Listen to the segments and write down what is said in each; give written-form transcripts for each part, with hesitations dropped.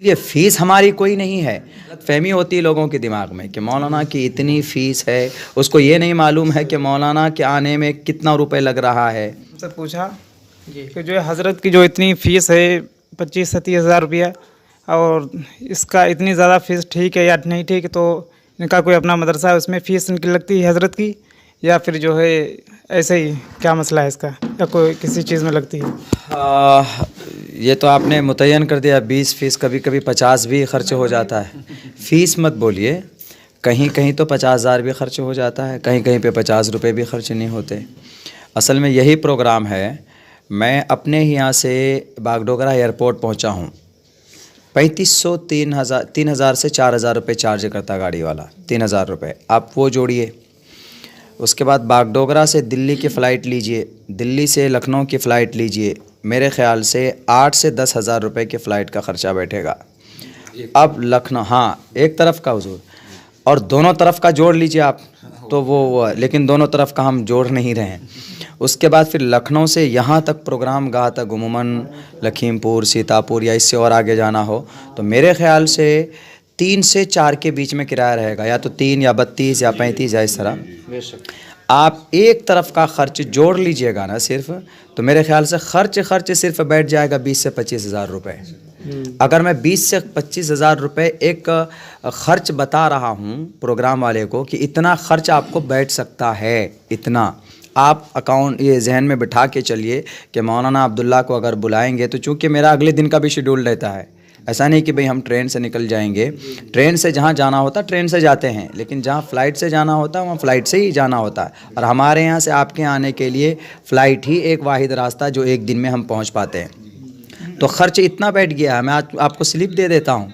ये फीस हमारी कोई नहीं है। गलतफहमी होती है लोगों के दिमाग में कि मौलाना की इतनी फ़ीस है, उसको ये नहीं मालूम है कि मौलाना के आने में कितना रुपए लग रहा है। उनसे पूछा कि जो है हज़रत की जो इतनी फ़ीस है 25-30 हज़ार रुपया, और इसका इतनी ज़्यादा फ़ीस ठीक है या नहीं ठीक है, तो इनका कोई अपना मदरसा है उसमें फ़ीस इनकी लगती है हज़रत की, या फिर जो है ऐसे ही क्या मसला है इसका, या कोई किसी चीज़ में लगती है? ये तो आपने मुतय्यन कर दिया 20 फ़ीस, कभी कभी 50 भी खर्च हो जाता है। फ़ीस मत बोलिए, कहीं कहीं तो 50,000 भी खर्च हो जाता है, कहीं कहीं पे 50 रुपये भी खर्च नहीं होते। असल में यही प्रोग्राम है। मैं अपने ही यहाँ से बागडोगरा एयरपोर्ट पहुँचा हूँ, 3500 3,000 से 4,000 रुपये चार्ज करता गाड़ी वाला, 3,000 रुपये आप वो जोड़िए। उसके बाद बागडोगरा से दिल्ली की फ़्लाइट लीजिए, दिल्ली से लखनऊ की फ़्लाइट लीजिए, मेरे ख़्याल से 8 से 10,000 रुपये की फ़्लाइट का ख़र्चा बैठेगा। अब लखनऊ, हाँ एक तरफ का हुजूर, और दोनों तरफ का जोड़ लीजिए आप तो वो लेकिन दोनों तरफ का हम जोड़ नहीं रहे हैं। उसके बाद फिर लखनऊ से यहाँ तक प्रोग्राम गाह तक अमूमन लखीमपुर, सीतापुर या इससे और आगे जाना हो तो मेरे ख़्याल से 3 से 4 के बीच में किराया रहेगा, या तो 3 या 32 या 35 या इस तरह। आप एक तरफ का खर्च जोड़ लीजिएगा ना सिर्फ, तो मेरे ख्याल से खर्च सिर्फ बैठ जाएगा 20 से 25,000 रुपये। अगर मैं 20 से 25,000 रुपये एक ख़र्च बता रहा हूँ प्रोग्राम वाले को कि इतना ख़र्च आपको बैठ सकता है, इतना आप अकाउंट ये जहन में बिठा के चलिए कि मौलाना अब्दुल्ला को अगर बुलाएंगे तो चूँकि मेरा अगले दिन का भी शेड्यूल रहता है, ऐसा नहीं कि भाई हम ट्रेन से निकल जाएंगे। ट्रेन से जहाँ जाना होता ट्रेन से जाते हैं, लेकिन जहाँ फ़्लाइट से जाना होता है वहाँ फ़्लाइट से ही जाना होता है। और हमारे यहाँ से आपके आने के लिए फ़्लाइट ही एक वाहिद रास्ता जो एक दिन में हम पहुँच पाते हैं। तो ख़र्च इतना बैठ गया है, मैं आज आपको स्लिप दे देता हूँ।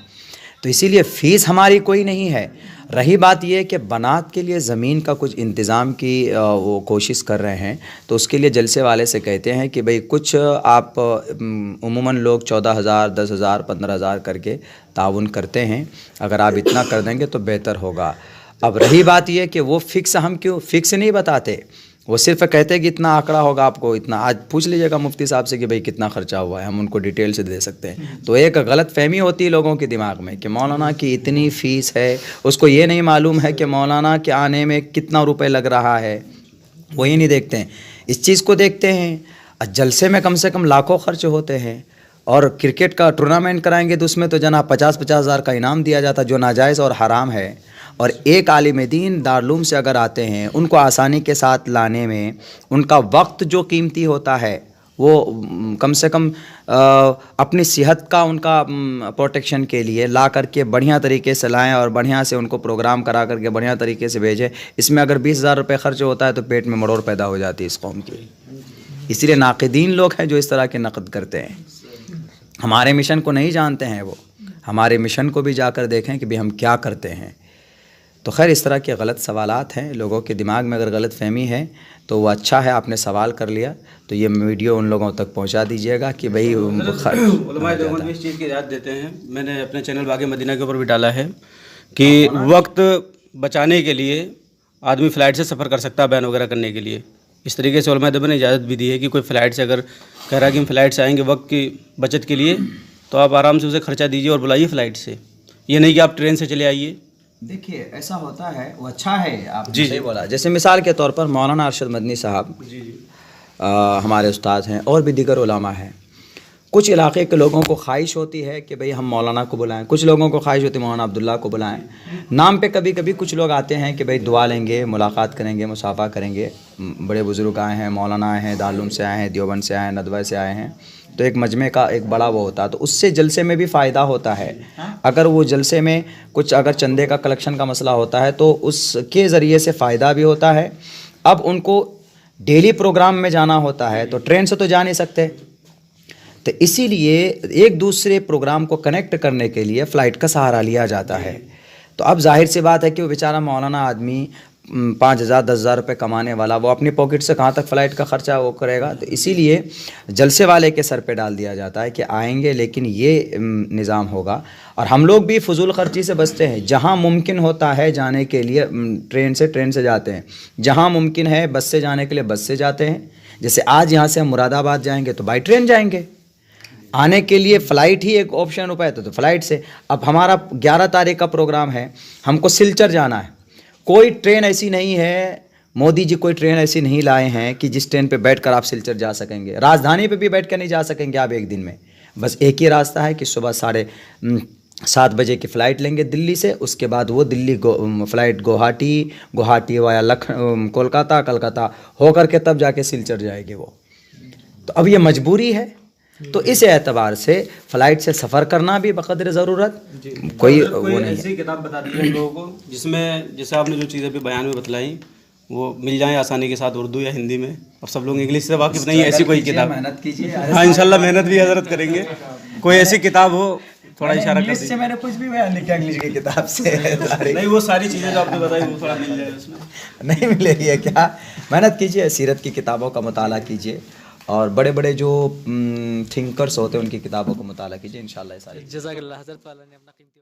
तो इसीलिए फ़ीस हमारी कोई नहीं है। रही बात ये कि बनात के लिए ज़मीन का कुछ इंतज़ाम की वो कोशिश कर रहे हैं, तो उसके लिए जलसे वाले से कहते हैं कि भाई कुछ आप उमूमन लोग 14,000, 10,000, 15,000 करके ताउन करते हैं, अगर आप इतना कर देंगे तो बेहतर होगा। अब रही बात ये कि वो फ़िक्स हम क्यों फ़िक्स नहीं बताते, वो सिर्फ कहते हैं कि इतना आंकड़ा होगा आपको इतना। आज पूछ लीजिएगा मुफ्ती साहब से कि भाई कितना खर्चा हुआ है, हम उनको डिटेल से दे सकते हैं। तो एक गलत फहमी होती है लोगों के दिमाग में कि मौलाना की इतनी फ़ीस है, उसको ये नहीं मालूम है कि मौलाना के आने में कितना रुपए लग रहा है। वो ही नहीं देखते हैं, इस चीज़ को देखते हैं। जलसे में कम से कम लाखों खर्च होते हैं, और क्रिकेट का टूर्नामेंट कराएंगे तो उसमें तो जनाब 50-50 हज़ार का इनाम दिया जाता है, जो नाजायज़ और हराम है। और एक आलिम दीन दारुल से अगर आते हैं, उनको आसानी के साथ लाने में उनका वक्त जो कीमती होता है वो कम से कम अपनी सेहत का उनका प्रोटेक्शन के लिए ला करके बढ़िया तरीके से लाएं और बढ़िया से उनको प्रोग्राम करा करके बढ़िया तरीके से भेजें। इसमें अगर 20,000 रुपये खर्च होता है तो पेट में मरोड़ पैदा हो जाती है इस कौम की। इसलिए नाक़िदीन लोग हैं जो इस तरह के नक़द करते हैं, हमारे मिशन को नहीं जानते हैं। वो हमारे मिशन को भी जाकर देखें कि भाई हम क्या करते हैं। तो खैर इस तरह के गलत सवालात हैं, लोगों के दिमाग में अगर गलत फहमी है तो वो अच्छा है आपने सवाल कर लिया, तो ये वीडियो उन लोगों तक पहुंचा दीजिएगा कि भाई उलमाए देवबंद भी इस चीज़ की इजाज़त देते हैं। मैंने अपने चैनल बाग़े मदीना के ऊपर भी डाला है कि वक्त बचाने के लिए आदमी फ़्लाइट से सफ़र कर सकता है बयान वगैरह करने के लिए। इस तरीके से उलमाए देवबंद ने इजाज़त भी दी है कि कोई फ़्लाइट से अगर कह रहा है कि हम फ़्लाइट से आएँगे वक्त की बचत के लिए, तो आप आराम से उसे ख़र्चा दीजिए और बुलाइए फ़्लाइट से। ये नहीं कि आप ट्रेन से चले आइए। देखिए ऐसा होता है, वो अच्छा है, आप जी सही बोला। जैसे मिसाल के तौर पर मौलाना अरशद मदनी साहब हमारे उस्ताद हैं, और भी दीगर उलमा हैं। कुछ इलाके के लोगों को ख्वाहिश होती है कि भाई हम मौलाना को बुलाएं, कुछ लोगों को ख्वाहिश होती है मौलाना अब्दुल्ला को बुलाएं। नाम पे कभी कभी कुछ लोग आते हैं कि भाई दुआ लेंगे, मुलाकात करेंगे, मुसाफा करेंगे। बड़े बुज़ुर्ग आए हैं, मौलाना आए हैं, दारुल से आए हैं, देवबंद से आए हैं, नदवा से आए हैं, तो एक मजमे का एक बड़ा वो होता है, तो उससे जलसे में भी फ़ायदा होता है। अगर वो जलसे में कुछ अगर चंदे का कलेक्शन का मसला होता है तो उसके ज़रिए से फ़ायदा भी होता है। अब उनको डेली प्रोग्राम में जाना होता है तो ट्रेन से तो जा नहीं सकते, तो इसीलिए एक दूसरे प्रोग्राम को कनेक्ट करने के लिए फ़्लाइट का सहारा लिया जाता है। तो अब जाहिर सी बात है कि वो बेचारा मौलाना आदमी 5,000 10,000 रुपये कमाने वाला, वो अपनी पॉकेट से कहाँ तक फ़्लाइट का ख़र्चा वो करेगा। तो इसीलिए जलसे वाले के सर पे डाल दिया जाता है कि आएंगे लेकिन ये निज़ाम होगा। और हम लोग भी फ़ुज़ूल ख़र्ची से बचते हैं। जहाँ मुमकिन होता है जाने के लिए ट्रेन से जाते हैं, जहाँ मुमकिन है बस से जाने के लिए बस से जाते हैं। जैसे आज यहाँ से हम मुरादाबाद जाएंगे तो बाई ट्रेन जाएंगे, आने के लिए फ़्लाइट ही एक ऑप्शन हो पाए तो फ़्लाइट से। अब हमारा 11 तारीख का प्रोग्राम है, हमको सिलचर जाना है। कोई ट्रेन ऐसी नहीं है, मोदी जी कोई ट्रेन ऐसी नहीं लाए हैं कि जिस ट्रेन पे बैठकर आप सिलचर जा सकेंगे। राजधानी पे भी बैठ कर नहीं जा सकेंगे आप एक दिन में। बस एक ही रास्ता है कि सुबह 7:30 बजे की फ़्लाइट लेंगे दिल्ली से, उसके बाद वो दिल्ली फ़्लाइट गुवाहाटी वाया कोलकाता, कलकत्ता होकर के तब जाके सिलचर जाएगी वो। तो अब ये मजबूरी है, तो इस एतबार से फ़्लाइट से सफ़र करना भी बक़द्र ज़रूरत कोई वो नहीं है। ऐसी किताब बता दीजिए लोगों को जिसमें जैसे आपने जो चीज़ें अभी बयान में बतलाई वो मिल जाए आसानी के साथ, उर्दू या हिंदी में, और सब लोग इंग्लिश से वाकिफ़ नहीं है, ऐसी कोई किताब। मेहनत कीजिए। हाँ इंशाल्लाह मेहनत भी हजरत करेंगे। कोई ऐसी किताब हो, थोड़ा इशारा कर इंग्लिश से दीजिए। मैंने कुछ भी बयान नहीं किया इंग्लिश की किताब से। नहीं वो सारी चीज़ें जो आपने बताई वो थोड़ा मिल जाए उसमें। नहीं मिलेगी है क्या? मेहनत कीजिए, सीरत की किताबों का मुताला कीजिए और बड़े बड़े जो थिंकर्स होते हैं उनकी किताबों का मुताला कीजिए, इंशाल्लाह ये सारी। जज़ाकल्लाह हज़रत वाला ने अपना कीमती